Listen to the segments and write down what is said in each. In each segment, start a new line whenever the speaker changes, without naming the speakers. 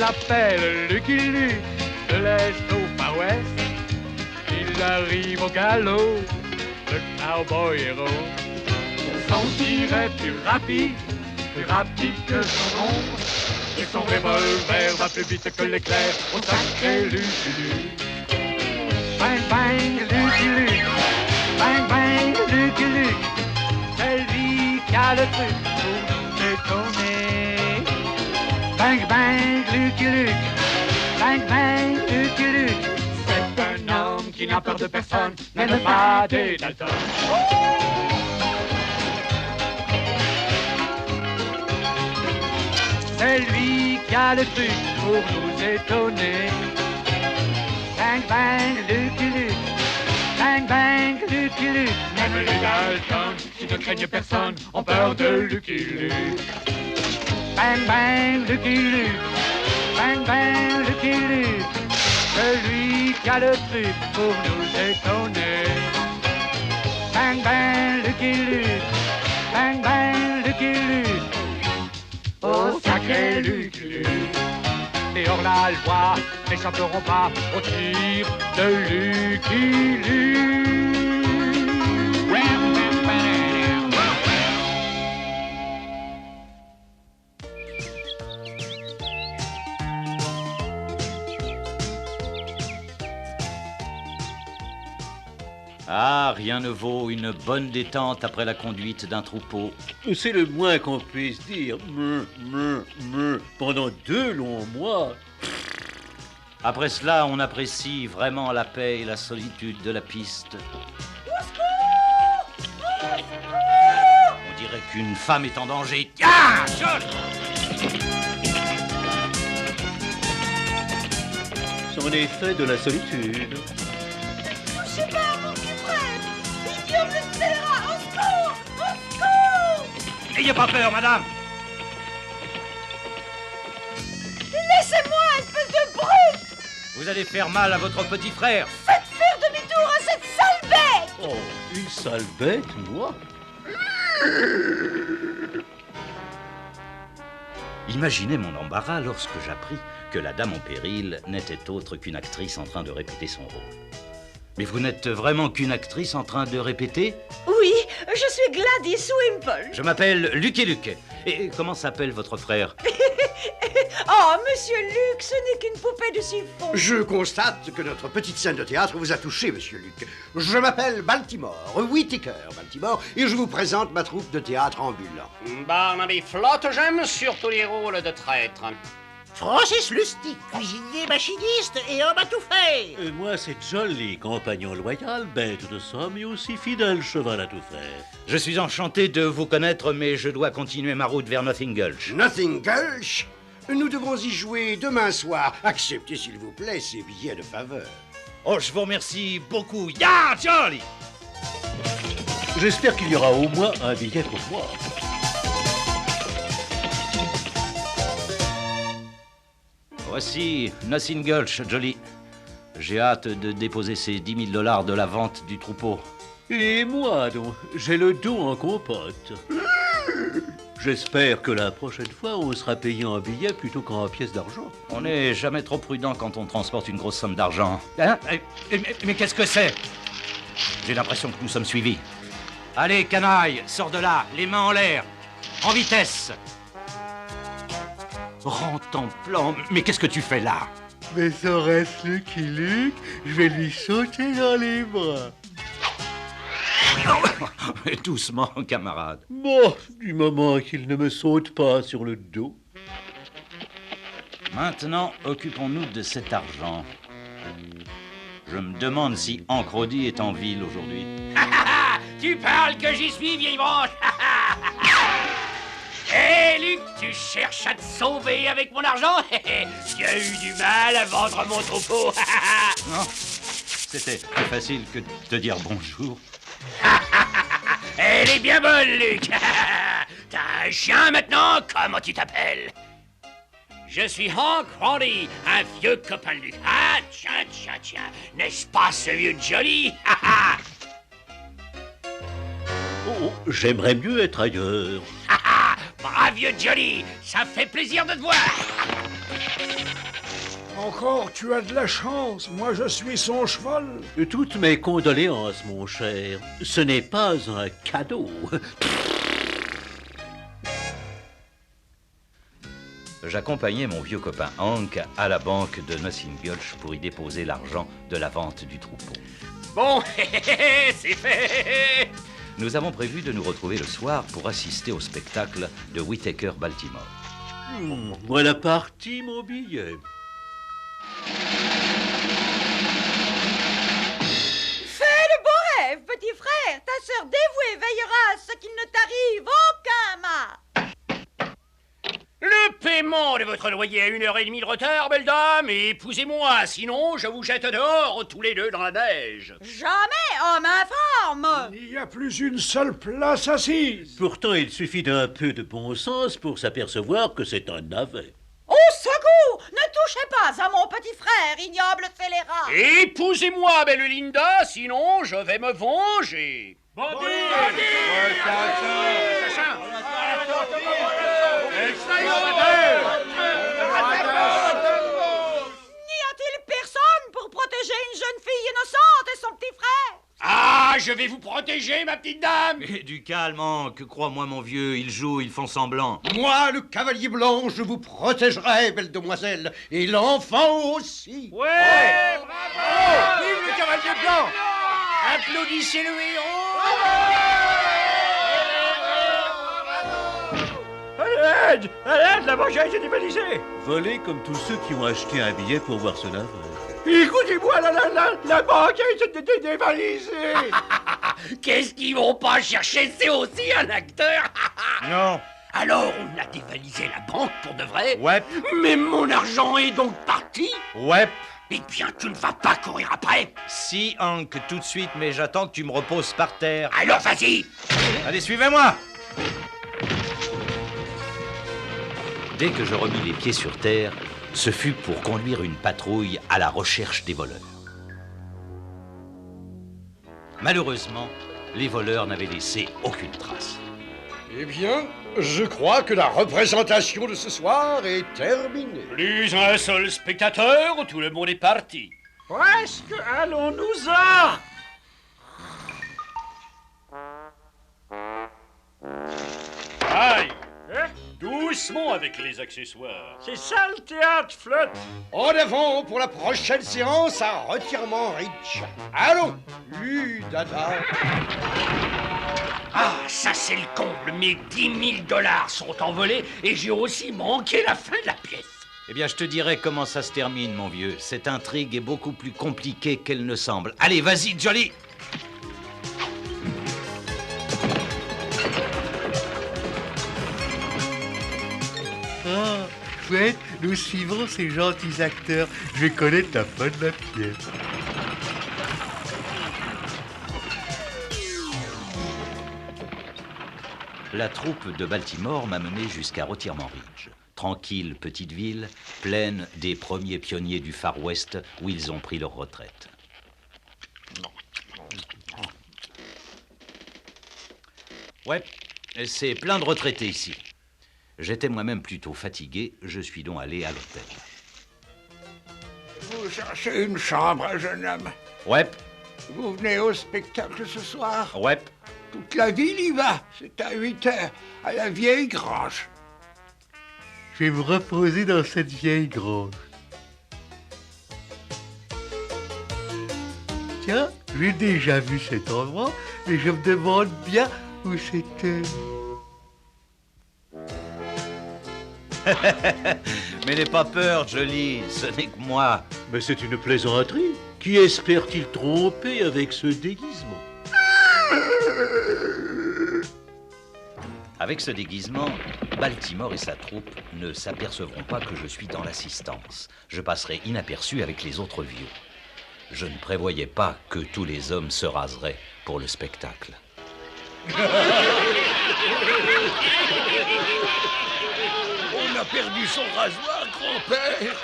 l'appelle Lucky Luke, de l'Est au Far West. Il arrive au galop, le cowboy héros. Son tir est plus rapide que son ombre. Et son revolver va plus vite que l'éclair au sacré Lucky Luke. Bang bang Lucky Luke, bang bang Lucky Luke. C'est lui qui a le truc pour nous étonner. Bang bang Lucky Luke, bang bang Lucky Luke. C'est un homme qui n'a peur de personne, même pas des Dalton. C'est lui qui a le truc pour nous étonner. Bang bang Lucky Luke, bang bang Lucky Luke. Même les Dalton, qui ne craignent personne, ont peur de Lucky Luke. Bang bang Lucky Luke, bang bang Lucky Luke. C'est lui qui a le truc pour nous étonner. Bang bang Lucky Luke, bang bang Lucky Luke. Oh sacré Lucky Luke. Et hors la loi n'échapperont pas au tir de Lucky Luke.
Ah, rien ne vaut une bonne détente après la conduite d'un troupeau.
C'est le moins qu'on puisse dire. Pendant 2 longs mois.
Après cela, on apprécie vraiment la paix et la solitude de la piste. On dirait qu'une femme est en danger. Ah,
C'en est fait de la solitude.
Touchez pas à mon cul, frère! Idiot de scélérat! Au secours! Au secours!
N'ayez pas peur, madame.
Laissez-moi, espèce de brute!
Vous allez faire mal à votre petit frère.
Faites faire demi-tour à cette sale bête!
Oh, une sale bête, moi?
Imaginez mon embarras lorsque j'appris que la dame en péril n'était autre qu'une actrice en train de répéter son rôle. Mais vous n'êtes vraiment qu'une actrice en train de répéter?
Oui, je suis Gladys Wimple.
Je m'appelle Lucky Luke. Et comment s'appelle votre frère?
Oh, monsieur Luc, ce n'est qu'une poupée de chiffon.
Je constate que notre petite scène de théâtre vous a touché, monsieur Luc. Je m'appelle Baltimore, Whittaker Baltimore, et je vous présente ma troupe de théâtre ambulant.
Barnaby Flottogem sur tous les rôles de traître.
Francis Lustig, cuisinier, machiniste et homme à tout faire.
Moi, c'est Jolly, compagnon loyal, bête de somme et aussi fidèle cheval à tout faire.
Je suis enchanté de vous connaître, mais je dois continuer ma route vers Nothing Gulch.
Nothing Gulch. Nous devons y jouer demain soir. Acceptez, s'il vous plaît, ces billets de faveur.
Oh, je vous remercie beaucoup. Ya, Jolly!
J'espère qu'il y aura au moins un billet pour moi.
Voici Nothing Gulch, Jolly. J'ai hâte de déposer ces $10 000 de la vente du troupeau.
Et moi, donc, j'ai le dos en compote. J'espère que la prochaine fois, on sera payé en billets plutôt qu'en pièces d'argent.
On n'est jamais trop prudent quand on transporte une grosse somme d'argent. Hein? Mais qu'est-ce que c'est? J'ai l'impression que nous sommes suivis. Allez, canaille, sors de là, les mains en l'air. En vitesse. Rentre en plan. Mais qu'est-ce que tu fais là?
Mais ça reste Lucky Luke, je vais lui sauter dans les bras.
Doucement, camarade.
Bon, du moment qu'il ne me saute pas sur le dos.
Maintenant, occupons-nous de cet argent. Je me demande si Ancrody est en ville aujourd'hui.
Tu parles que j'y suis, vieille branche. Hé, Luc, tu cherches à te sauver avec mon argent? Tu as eu du mal à vendre mon troupeau.
Non, c'était plus facile que de te dire bonjour.
Elle est bien bonne, Luc. T'as un chien maintenant? Comment tu t'appelles? Je suis Hank Roddy, un vieux copain de Luc. Ah, tiens. N'est-ce pas ce vieux Jolly?
Oh, j'aimerais mieux être ailleurs.
Brave vieux Jolly, ça fait plaisir de te voir.
Encore, tu as de la chance. Moi, je suis son cheval.
Toutes mes condoléances, mon cher. Ce n'est pas un cadeau.
J'accompagnais mon vieux copain Hank à la banque de Nothing Gulch pour y déposer l'argent de la vente du troupeau.
Bon, c'est fait.
Nous avons prévu de nous retrouver le soir pour assister au spectacle de Whittaker Baltimore.
Voilà parti, mon billet.
Fais de beaux rêves, petit frère. Ta sœur dévouée veillera à ce qu'il ne t'arrive aucun mal.
Le paiement de votre loyer à 1h30 de retard, belle dame, et épousez-moi, sinon je vous jette dehors tous les deux dans la neige.
Jamais, homme informe.
Il n'y a plus une seule place assise.
Pourtant, il suffit d'un peu de bon sens pour s'apercevoir que c'est un navet.
Au secours! Ne touchez pas à mon petit frère, ignoble scélérat.
Épousez-moi, belle Linda, sinon je vais me venger.
N'y a-t-il personne pour protéger une jeune fille innocente et son petit frère?
Ah, je vais vous protéger, ma petite dame.
Et du calme, Hank, crois-moi mon vieux, ils jouent, ils font semblant.
Moi, le cavalier blanc, je vous protégerai, belle demoiselle, et l'enfant aussi.
Ouais, bravo. Vive le cavalier blanc. Applaudissez le héros.
À l'aide, la banque a été dévalisée.
Volé comme tous ceux qui ont acheté un billet pour voir ce navet.
Écoutez-moi, la banque a été dévalisée.
Qu'est-ce qu'ils vont pas chercher? C'est aussi un acteur.
Non.
Alors on a dévalisé la banque pour de vrai?
Ouais.
Mais mon argent est donc parti?
Ouais.
Eh bien, tu ne vas pas courir après.
Si, Hank, tout de suite, mais j'attends que tu me reposes par terre.
Alors vas-y.
Allez, suivez-moi. Dès que je remis les pieds sur terre, ce fut pour conduire une patrouille à la recherche des voleurs. Malheureusement, les voleurs n'avaient laissé aucune trace.
Eh bien, je crois que la représentation de ce soir est terminée.
Plus un seul spectateur, tout le monde est parti.
Presque, allons-nous-en.
Aïe. Doucement avec les accessoires.
C'est ça le théâtre, flotte.
En avant pour la prochaine séance à retirement riche. Allons, Ludada.
Ah, ça c'est le comble. Mes 10 000 $ sont envolés et j'ai aussi manqué la fin de la pièce.
Eh bien, je te dirai comment ça se termine, mon vieux. Cette intrigue est beaucoup plus compliquée qu'elle ne semble. Allez, vas-y, Jolly.
Ah, chouette, nous suivrons ces gentils acteurs. Je vais connaître la fin de la pièce.
La troupe de Baltimore m'a mené jusqu'à Retirement Ridge. Tranquille petite ville, pleine des premiers pionniers du Far West où ils ont pris leur retraite. Ouais, c'est plein de retraités ici. J'étais moi-même plutôt fatigué, je suis donc allé à l'hôtel.
Vous cherchez une chambre, jeune homme.
Ouais,
Vous venez au spectacle ce soir.
ouais.
Toute la ville y va. C'est à 8 heures, à la vieille grange.
Je vais me reposer dans cette vieille grange. Tiens, j'ai déjà vu cet endroit, mais je me demande bien où c'était.
Mais n'aie pas peur, Jolly, ce n'est que moi.
Mais c'est une plaisanterie. Qui espère-t-il tromper avec ce déguisement?
Avec ce déguisement, Baltimore et sa troupe ne s'apercevront pas que je suis dans l'assistance. Je passerai inaperçu avec les autres vieux. Je ne prévoyais pas que tous les hommes se raseraient pour le spectacle.
On a perdu son rasoir, grand-père.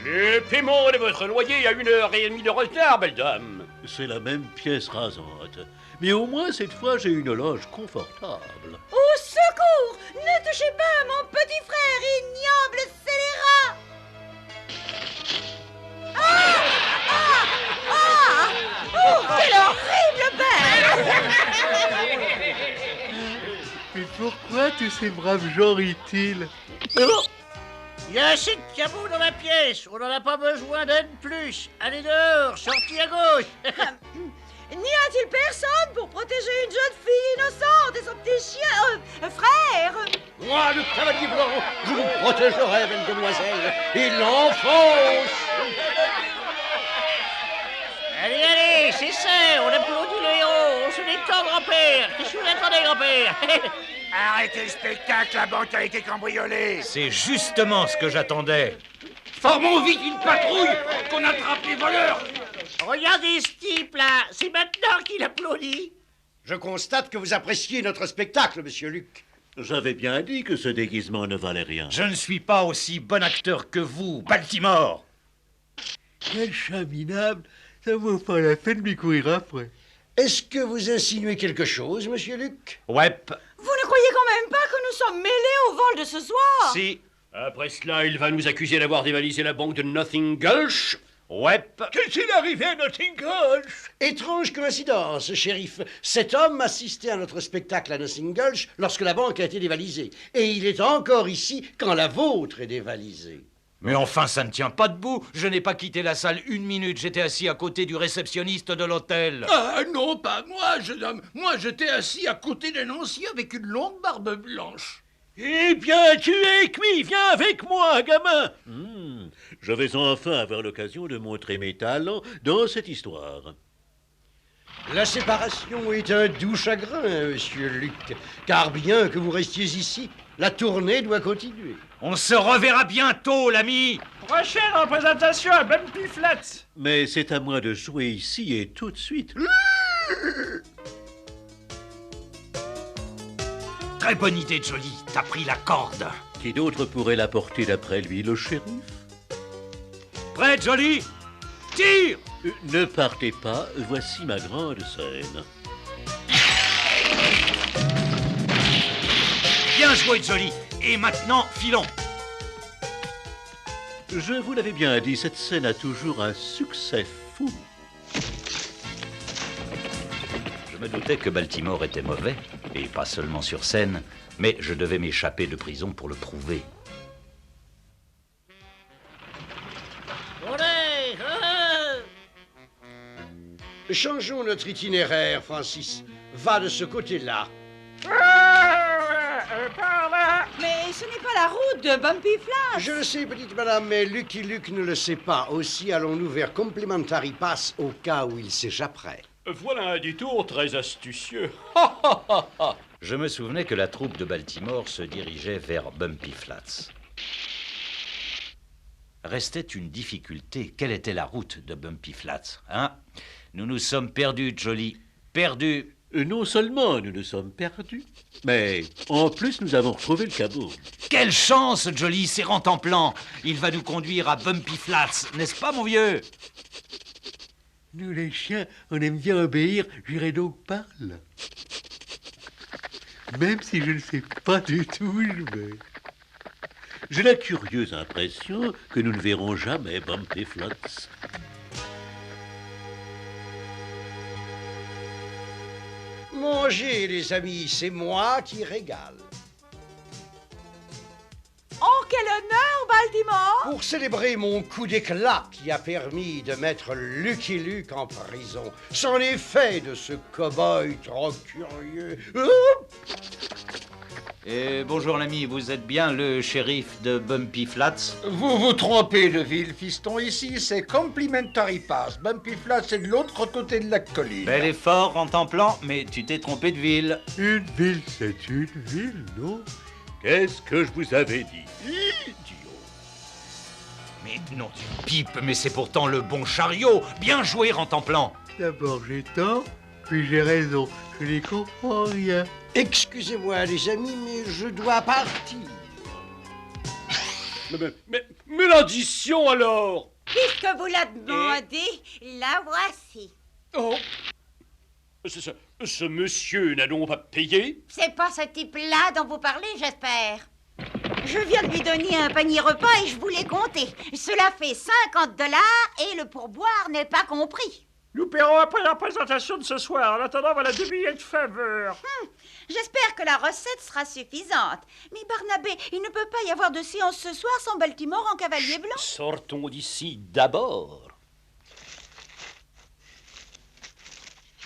Le paiement de votre loyer à 1h30 de retard, belle dame.
C'est la même pièce rasante. Mais au moins, cette fois, j'ai une loge confortable.
Au secours! Ne touchez pas à mon petit frère, ignoble scélérat! Quel horrible père!
Mais pourquoi tous ces braves gens rient-ils?
Il y a assez de cabots dans la pièce. On n'en a pas besoin d'un de plus. Allez dehors, sortie à gauche.
N'y a-t-il personne pour protéger une jeune fille innocente et son petit chien, frère?
Moi, le cavalier blanc, je vous protégerai, belle demoiselle. Il l'enfonce.
Allez, allez, c'est ça. On applaudit le héros. On se détend, grand-père. Qu'est-ce que vous attendez, grand-père?
Arrêtez le spectacle, la banque a été cambriolée.
C'est justement ce que j'attendais.
Formons vite une patrouille qu'on attrape les voleurs.
Regardez ce type-là. C'est maintenant qu'il applaudit.
Je constate que vous appréciez notre spectacle, monsieur Luc.
J'avais bien dit que ce déguisement ne valait rien.
Je ne suis pas aussi bon acteur que vous, Baltimore.
Quel chat minable. Ça vaut pas la peine de lui courir après.
Est-ce que vous insinuez quelque chose, monsieur Luc?
Ouais.
Vous ne croyez quand même pas que nous sommes mêlés au vol de ce soir?
Si.
Après cela, il va nous accuser d'avoir dévalisé la banque de Nothing Gulch.
Ouais.
Qu'est-il arrivé à Nottingham?
Étrange coïncidence, shérif. Cet homme assistait à notre spectacle à Nothing Gulch lorsque la banque a été dévalisée. Et il est encore ici quand la vôtre est dévalisée.
Mais enfin, ça ne tient pas debout. Je n'ai pas quitté la salle une minute. J'étais assis à côté du réceptionniste de l'hôtel.
Ah non, pas moi, jeune homme. Moi, j'étais assis à côté d'un ancien avec une longue barbe blanche.
Eh bien, tu es cuit, viens avec moi, gamin. Je vais enfin avoir l'occasion de montrer mes talents dans cette histoire.
La séparation est un doux chagrin, monsieur Luc. Car bien que vous restiez ici, la tournée doit continuer.
On se reverra bientôt, l'ami.
Prochaine représentation à Bumpy Flats.
Mais c'est à moi de jouer ici et tout de suite.
Très bonne idée, Jolie. T'as pris la corde.
Qui d'autre pourrait la porter d'après lui, le shérif?
Prêt, Jolie? Tire!
Ne partez pas, voici ma grande scène.
Bien joué, Jolie. Et maintenant, filons.
Je vous l'avais bien dit, cette scène a toujours un succès fou.
Je me doutais que Baltimore était mauvais, et pas seulement sur scène, mais je devais m'échapper de prison pour le prouver.
Changeons notre itinéraire, Francis. Va de ce côté-là.
Par là.
Mais ce n'est pas la route de Bumpy Flats.
Je le sais, petite madame, mais Lucky Luke ne le sait pas. Aussi, allons-nous vers Complementary Pass au cas où il s'échapperait.
Voilà un détour très astucieux.
Je me souvenais que la troupe de Baltimore se dirigeait vers Bumpy Flats. Restait une difficulté. Quelle était la route de Bumpy Flats, hein? Nous nous sommes perdus, Jolie. Perdus.
Non seulement nous nous sommes perdus, mais en plus nous avons retrouvé le cabot.
Quelle chance, Jolie, c'est Rantanplan. Il va nous conduire à Bumpy Flats, n'est-ce pas, mon vieux?
Nous les chiens, on aime bien obéir, j'irai donc par là. Même si je ne sais pas du tout où je vais.
J'ai la curieuse impression que nous ne verrons jamais Bumpy Flats.
Mangez, les amis, c'est moi qui régale.
En quel honneur, Baltimore?
Pour célébrer mon coup d'éclat qui a permis de mettre Lucky Luke en prison. C'en est fait de ce cow-boy trop curieux.
Bonjour, l'ami, vous êtes bien le shérif de Bumpy Flats?
Vous vous trompez de ville, fiston. Ici, c'est Complementary Pass. Bumpy Flats, c'est de l'autre côté de la colline.
Bel effort, Rantanplan, mais tu t'es trompé de ville.
Une ville, c'est une ville, non?
Qu'est-ce que je vous avais dit, idiot?
Mais non, tu pipes, mais c'est pourtant le bon chariot. Bien joué, Rantanplan.
D'abord j'ai tort, puis j'ai raison. Je n'y comprends rien.
Excusez-moi, les amis, mais je dois partir.
Mais l'addition, alors?
Puisque vous la demandez, la voici.
Oh! Ce monsieur n'a donc pas payé?
C'est pas ce type-là dont vous parlez, j'espère. Je viens de lui donner un panier repas et je vous l'ai compté. Cela fait $50 et le pourboire n'est pas compris.
Nous paierons après la présentation de ce soir. En attendant, voilà 2 billets de faveur.
J'espère que la recette sera suffisante. Mais Barnabé, il ne peut pas y avoir de séance ce soir sans Baltimore en cavalier blanc.
Sortons d'ici d'abord.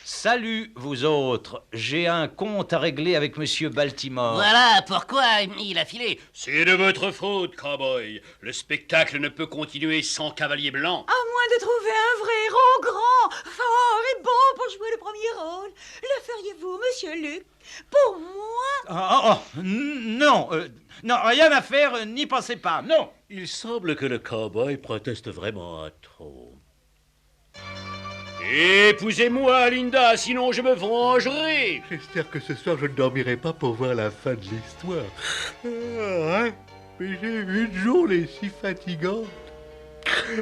Salut, vous autres. J'ai un compte à régler avec Monsieur Baltimore.
Voilà pourquoi il a filé.
C'est de votre faute, cowboy. Le spectacle ne peut continuer sans cavalier blanc.
À moins de trouver un vrai héros grand, fort et bon pour jouer le premier rôle. Le feriez-vous, Monsieur Luc? Pour moi?
Non, non, rien à faire, n'y pensez pas, non.
Il semble que le cowboy proteste vraiment à trop. Épousez-moi, Linda, sinon je me vengerai.
J'espère que ce soir je ne dormirai pas pour voir la fin de l'histoire. Mais j'ai une journée si fatigante.
N'y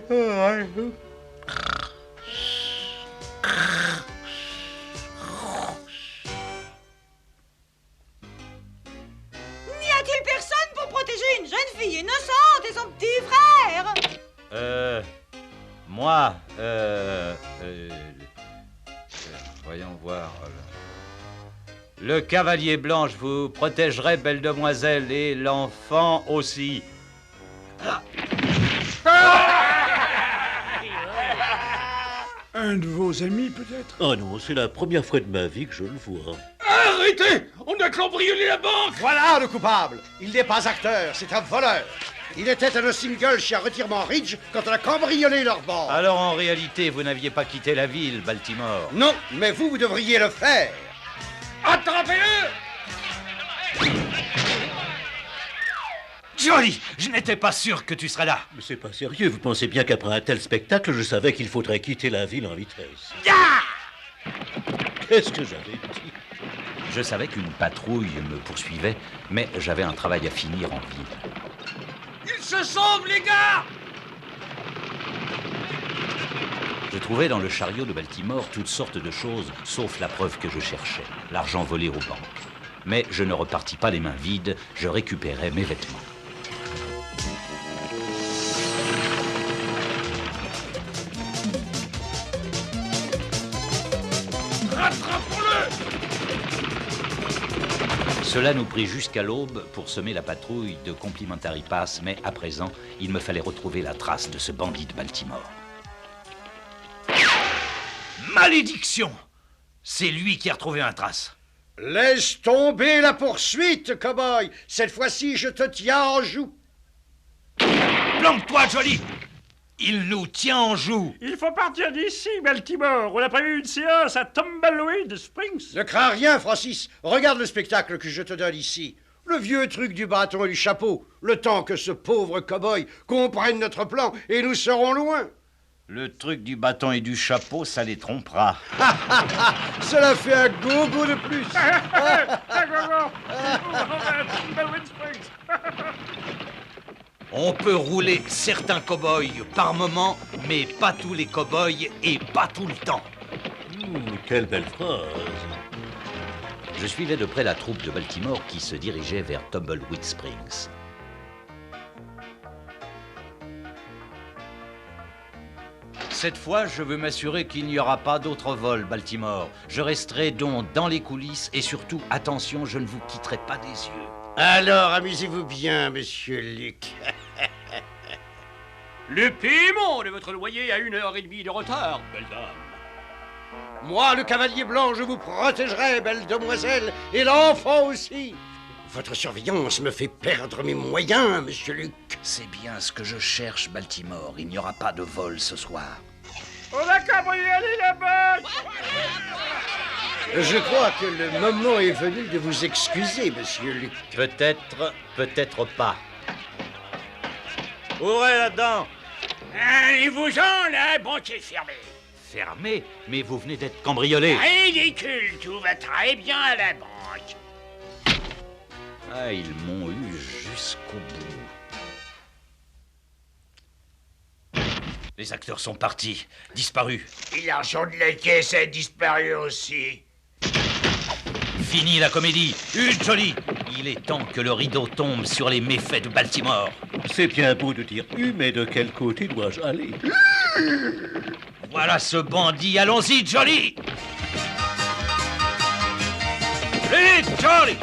a-t-il personne pour protéger une jeune fille innocente et son petit frère?
Moi, voyons voir. Le cavalier blanc, je vous protégerai, belle demoiselle, et l'enfant aussi.
Un de vos amis, peut-être?
Oh non, c'est la première fois de ma vie que je le vois.
Arrêtez! On a cambriolé la banque!
Voilà le coupable. Il n'est pas acteur, c'est un voleur. Il était à Nothing Gulch et à Retirement Ridge quand on a cambriolé leur banque.
Alors en réalité, vous n'aviez pas quitté la ville, Baltimore.
Non, mais vous devriez le faire.
Attrapez-le!
Johnny, je n'étais pas sûr que tu serais là.
Mais c'est pas sérieux, vous pensez bien qu'après un tel spectacle, je savais qu'il faudrait quitter la ville en vitesse. Qu'est-ce que j'avais dit?
Je savais qu'une patrouille me poursuivait, mais j'avais un travail à finir en ville.
Ils se sauvent, les gars!
Je trouvais dans le chariot de Baltimore toutes sortes de choses, sauf la preuve que je cherchais, l'argent volé aux banques. Mais je ne repartis pas les mains vides, je récupérais mes vêtements. Cela nous prit jusqu'à l'aube pour semer la patrouille de Complimentary Pass, mais à présent, il me fallait retrouver la trace de ce bandit de Baltimore. Malédiction! C'est lui qui a retrouvé ma trace.
Laisse tomber la poursuite, cow-boy. Cette fois-ci, je te tiens en joue.
Planque-toi, Johnny! Il nous tient en joue.
Il faut partir d'ici, Baltimore. On a prévu une séance à Tumbleweed Springs.
Ne crains rien, Francis. Regarde le spectacle que je te donne ici. Le vieux truc du bâton et du chapeau. Le temps que ce pauvre cow-boy comprenne notre plan et nous serons loin.
Le truc du bâton et du chapeau, ça les trompera.
Cela fait un gogo de plus.
Tumbleweed Springs.
On peut rouler certains cow-boys par moment, mais pas tous les cow-boys et pas tout le temps.
Quelle belle phrase.
Je suivais de près la troupe de Baltimore qui se dirigeait vers Tumbleweed Springs. Cette fois, je veux m'assurer qu'il n'y aura pas d'autres vols, Baltimore. Je resterai donc dans les coulisses et surtout, attention, je ne vous quitterai pas des yeux.
Alors, amusez-vous bien, monsieur Luc.
Le paiement de votre loyer à 1h30 de retard, belle dame.
Moi, le cavalier blanc, je vous protégerai, belle demoiselle, et l'enfant aussi. Votre surveillance me fait perdre mes moyens, monsieur Luc.
C'est bien ce que je cherche, Baltimore. Il n'y aura pas de vol ce soir.
On a cambriolé la banque.
Je crois que le moment est venu de vous excuser, monsieur Luc.
Peut-être, peut-être pas. Ouvrez là-dedans.
Allez-vous-en, la banque est fermée.
Fermé? Mais vous venez d'être cambriolé.
Ridicule, tout va très bien à la banque.
Ah, ils m'ont eu jusqu'au bout. Les acteurs sont partis, disparus.
Et l'argent de la caisse a disparu aussi.
Fini la comédie. Johnny! Il est temps que le rideau tombe sur les méfaits de Baltimore.
C'est bien beau de dire mais de quel côté dois-je aller?
Voilà ce bandit. Allons-y, Jolly. Vite, Jolly.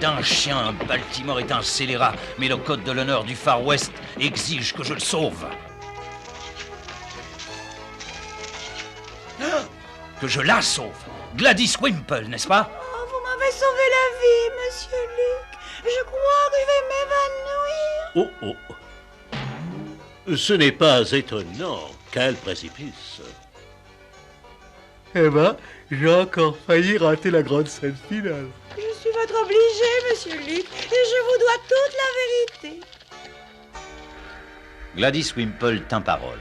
D'un chien, Baltimore est un scélérat, mais le code de l'honneur du Far West exige que je le sauve. Que je la sauve. Gladys Wimple, n'est-ce pas?
Oh, vous m'avez sauvé la vie, monsieur Luc. Je crois que je vais m'évanouir.
Oh, oh. Ce n'est pas étonnant. Quel précipice.
Eh ben, j'ai encore failli rater la grande scène finale.
Je suis votre obligé, monsieur Luc, et je vous dois toute la vérité.
Gladys Wimple tint parole.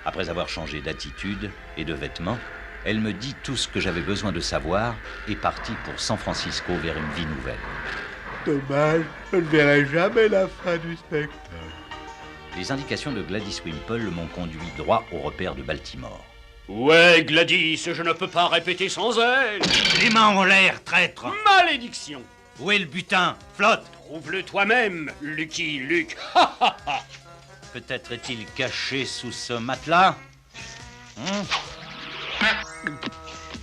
Après avoir changé d'attitude et de vêtements, elle me dit tout ce que j'avais besoin de savoir et partit pour San Francisco vers une vie nouvelle.
Dommage, je ne verrai jamais la fin du spectacle.
Les indications de Gladys Wimple m'ont conduit droit au repère de Baltimore.
Ouais, Gladys, je ne peux pas répéter sans elle.
Les mains en l'air, traître.
Malédiction.
Où est le butin? Flotte.
Trouve-le toi-même, Lucky Luke.
Peut-être est-il caché sous ce matelas?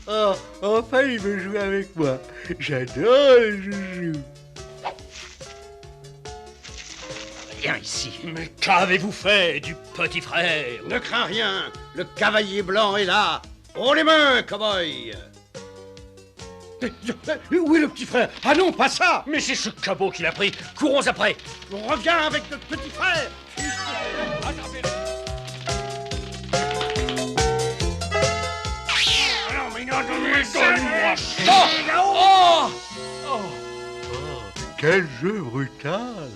Oh, enfin il veut jouer avec moi. J'adore les joujoux.
Rien ici.
Mais qu'avez-vous fait du petit frère?
Ne crains rien, le cavalier blanc est là. Oh les mains, cow-boy. Où est le petit frère? Ah non, pas ça.
Mais c'est ce cabot qu'il a pris. Courons après.
On revient avec notre petit frère.
Quel jeu brutal.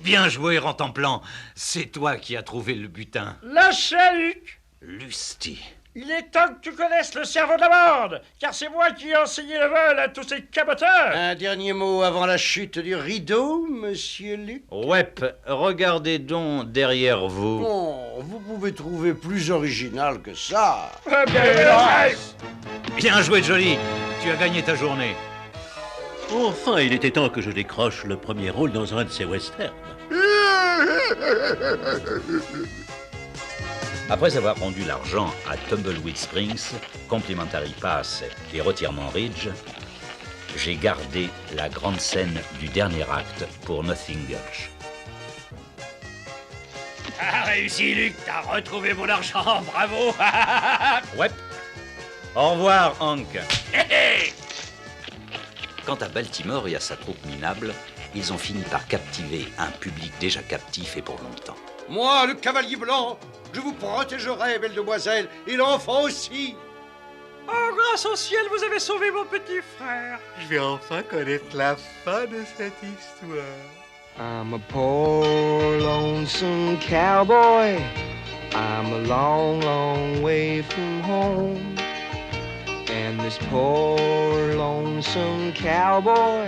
Bien joué, Rantanplan. C'est toi qui as trouvé le butin.
Lâche-la, Luc.
Lusty.
Il est temps que tu connaisses le cerveau de la bande, car c'est moi qui ai enseigné le vol à tous ces caboteurs.
Un dernier mot avant la chute du rideau, monsieur Luc?
Wep, regardez donc derrière vous.
Bon, vous pouvez trouver plus original que ça.
Bien joué, Jolly. Tu as gagné ta journée.
Enfin, il était temps que je décroche le premier rôle dans un de ces westerns.
Après avoir rendu l'argent à Tumbleweed Springs, Complimentary Pass et Retirement Ridge, j'ai gardé la grande scène du dernier acte pour Nothing Gulch.
Ah, réussi, Luc, t'as retrouvé mon argent, bravo.
Ouais. Au revoir, Hank. Quant à Baltimore et à sa troupe minable, ils ont fini par captiver un public déjà captif et pour longtemps.
Moi, le cavalier blanc, je vous protégerai, belle demoiselle, et l'enfant aussi.
Oh, grâce au ciel, vous avez sauvé mon petit frère.
Je vais enfin connaître la fin de cette histoire.
I'm a poor lonesome cowboy. I'm a long, long way from home. And this poor lonesome cowboy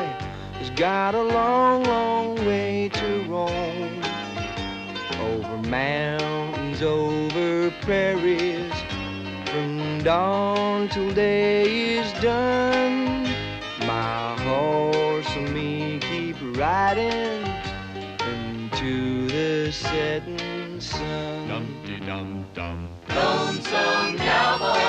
has got a long, long way to roam. Over mountains, over prairies, from dawn till day is done. My horse and me keep riding into the setting sun.
Dum-de-dum-dum. Lonesome cowboy.